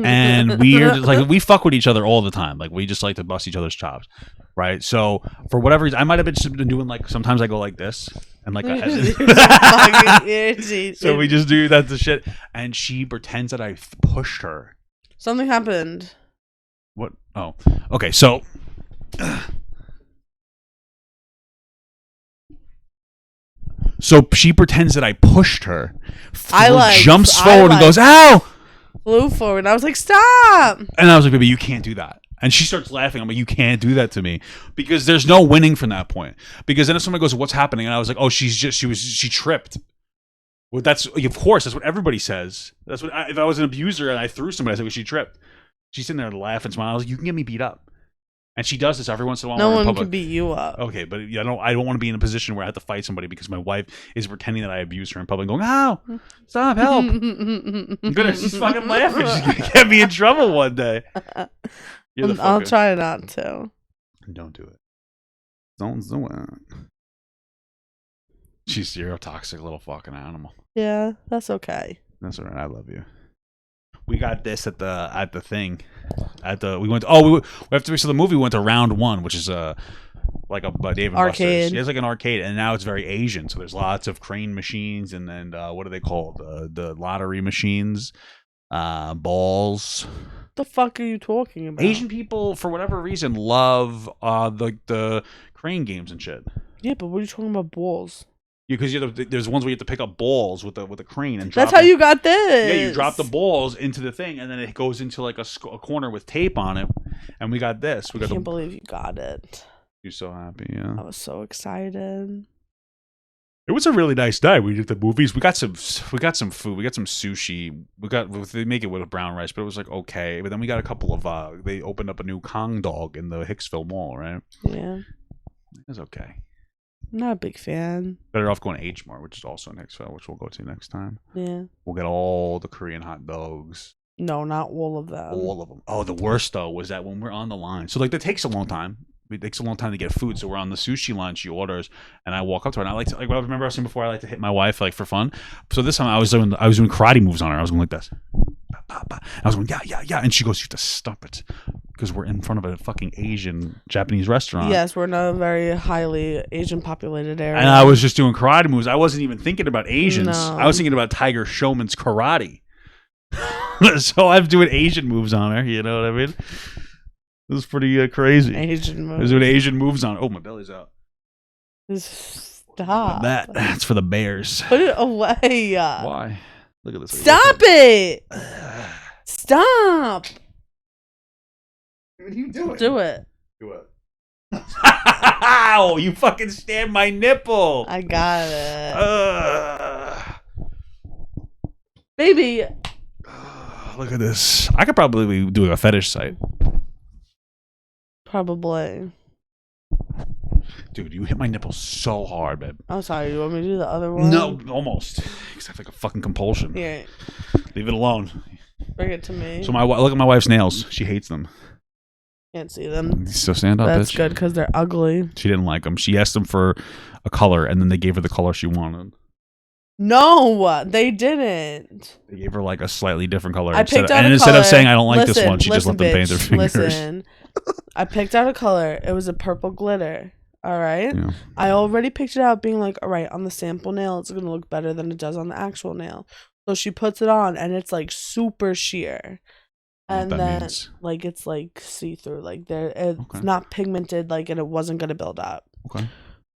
and we fuck with each other all the time. Like we just like to bust each other's chops, right? So for whatever reason, I might have been doing like sometimes I go like this and like. So we just do that to shit, and she pretends that I pushed her. Something happened. What? Oh, okay. So. So she pretends that I pushed her. Jumps forward and goes, "Ow!" Flew forward. I was like, "Stop!" And I was like, "Baby, you can't do that." And she starts laughing. I'm like, "You can't do that to me," because there's no winning from that point. Because then if somebody goes, "What's happening?" and I was like, "Oh, she tripped." Well, that's of course that's what everybody says. That's what if I was an abuser and I threw somebody, I said, "Well, she tripped." She's sitting there laughing, smiling. I was like, you can get me beat up. And she does this every once in a while. No in one public. can beat you up. Okay, but I don't want to be in a position where I have to fight somebody because my wife is pretending that I abuse her in public, going, "Ow, stop, help!" She's fucking laughing. She's gonna get me in trouble one day. I'll try not to. Don't do it. Don't do it. She's zero toxic little fucking animal. Yeah, that's okay. That's all right. I love you. We got this at the thing. We went. So the movie went to round one, which is like a Dave and arcade. Buster's. It's like an arcade, and now it's very Asian. So there's lots of crane machines, and then what are they called? The lottery machines, balls. The fuck are you talking about? Asian people, for whatever reason, love the crane games and shit. Yeah, but what are you talking about balls? Because there's ones where you have to pick up balls with a crane and that's how you got this. Yeah, you drop the balls into the thing, and then it goes into like a corner with tape on it. And we got this. I can't believe you got it. You're so happy, yeah. I was so excited. It was a really nice night. We did the movies. We got some food. We got some sushi. They make it with brown rice, but it was like okay. But then we got a couple of. They opened up a new Kong dog in the Hicksville Mall, right? Yeah, it was okay. I'm not a big fan. Better off going to H Mart, which is also in Hicksville, which we'll go to next time. Yeah. We'll get all the Korean hot dogs. No, not all of them. All of them. Oh, the worst though was that when we're on the line. So like that takes a long time. It takes a long time to get food. So we're on the sushi line. She orders, and I walk up to her, and I like to I remember I was saying before I like to hit my wife like for fun. So this time I was doing karate moves on her. I was going like this. I was going yeah, and she goes, "You have to stop it." Because we're in front of a fucking Japanese restaurant. Yes, we're in a very highly Asian populated area. And I was just doing karate moves. I wasn't even thinking about Asians. No. I was thinking about Tiger Showman's karate. So I'm doing Asian moves on her. You know what I mean? It was pretty crazy. Asian moves. I was doing Asian moves on her. Oh, my belly's out. Stop. That's for the bears. Put it away. Why? Look at this. Stop it. Stop. What are you doing? Do it. Do it. Ow! You fucking stabbed my nipple. I got it. Baby. Look at this. I could probably be doing a fetish site. Probably. Dude, you hit my nipple so hard, babe. I'm sorry. You want me to do the other one? No, almost. Because I have like a fucking compulsion. Yeah. Leave it alone. Bring it to me. So look at my wife's nails. She hates them. Can't see them. So stand up, That's bitch. good because they're ugly. She didn't like them. She asked them for a color, and then they gave her the color she wanted. No, they didn't. They gave her like a slightly different color. I picked out a instead color. of saying I don't like this one, she just listen, let them paint their bitch, fingers. Listen, I picked out a color. It was a purple glitter. All right. Yeah. I already picked it out being like, all right, on the sample nail, it's going to look better than it does on the actual nail. So she puts it on and it's like super sheer. And then means. Like it's like see-through. Like it's not pigmented like and it wasn't going to build up. Okay.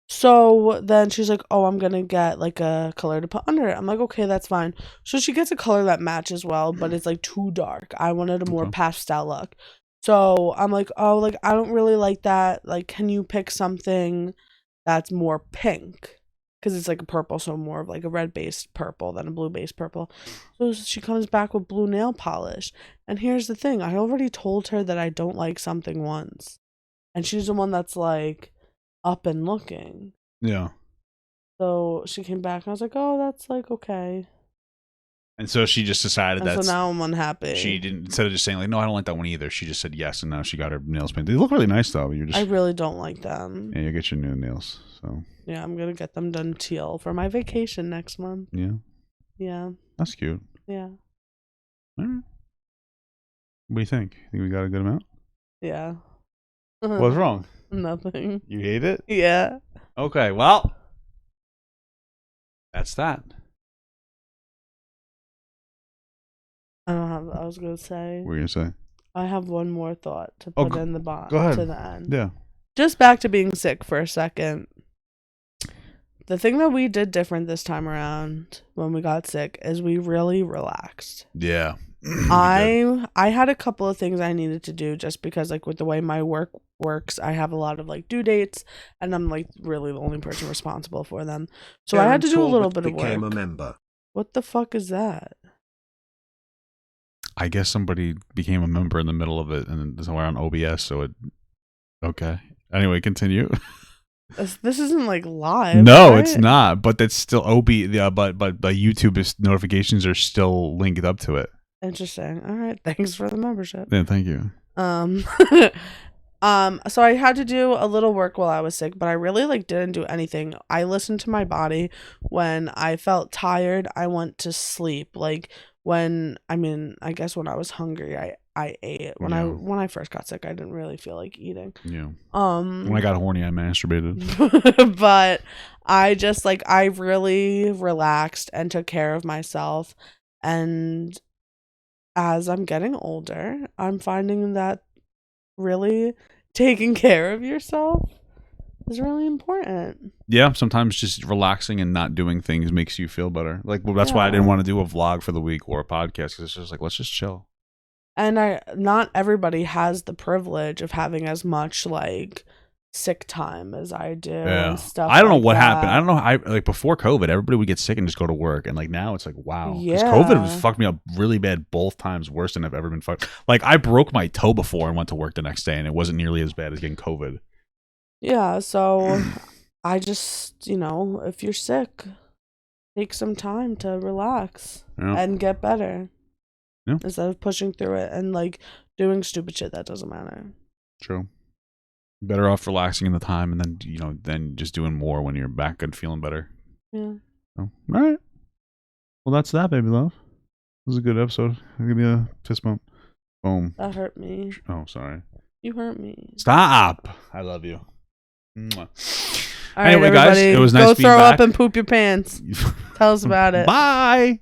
So then she's like, oh, I'm going to get like a color to put under it. I'm like, okay, that's fine. So she gets a color that matches well, but it's like too dark. I wanted a more pastel look. So I'm like, oh, like, I don't really like that. Like, can you pick something that's more pink? Because it's like a purple, so more of like a red-based purple than a blue-based purple. So she comes back with blue nail polish. And here's the thing. I already told her that I don't like something once. And she's the one that's like up and looking. Yeah. So she came back and I was like, oh, that's like okay. And so she just decided that. So now I'm unhappy. She didn't, instead of just saying like, no, I don't like that one either. She just said yes, and now she got her nails painted. They look really nice though. I really don't like them. Yeah, you get your new nails. So yeah, I'm gonna get them done teal for my vacation next month. Yeah. Yeah. That's cute. Yeah. All right. What do you think? Think we got a good amount? Yeah. What's wrong? Nothing. You hate it? Yeah. Okay, well, that's that. I was gonna say. What were you gonna say? I have one more thought to put in the bottom. Go ahead. To the end. Yeah. Just back to being sick for a second. The thing that we did different this time around when we got sick is we really relaxed. Yeah. I had a couple of things I needed to do just because like with the way my work works, I have a lot of like due dates and I'm like really the only person responsible for them. So I had to do a little bit of work. A member. What the fuck is that? I guess somebody became a member in the middle of it, and somewhere on OBS. So it. Okay. Anyway, continue. This isn't like live. No, right? it's not. But that's still Yeah, but YouTube notifications are still linked up to it. Interesting. All right. Thanks for the membership. Yeah, thank you. So I had to do a little work while I was sick, but I really like didn't do anything. I listened to my body. When I felt tired, I went to sleep. Like I guess when I was hungry, I ate. When I first got sick, I didn't really feel like eating. Yeah. When I got horny, I masturbated. But I really relaxed and took care of myself. And as I'm getting older, I'm finding that really taking care of yourself is really important. Yeah, sometimes just relaxing and not doing things makes you feel better. Like, well, that's why I didn't want to do a vlog for the week or a podcast, because it's just like, let's just chill. And not everybody has the privilege of having as much like sick time as I do. Yeah. And stuff. I don't know like what that. happened. I don't know. Like before COVID, everybody would get sick and just go to work, and like now it's like, wow, because Yeah. COVID fucked me up really bad both times, worse than I've ever been fucked. Like I broke my toe before and went to work the next day, and it wasn't nearly as bad as getting COVID. Yeah, so I just, if you're sick, take some time to relax and get better. Yeah. Instead of pushing through it and like doing stupid shit that doesn't matter. True. Better off relaxing in the time, and then just doing more when you're back and feeling better. Yeah. So, all right. Well, that's that, baby love. This was a good episode. I'll give you a fist bump. Boom. That hurt me. Oh, sorry. You hurt me. Stop. I love you. Mwah. All right, anyway, everybody, guys, it was nice go being throw back. up and poop your pants. Tell us about it. Bye.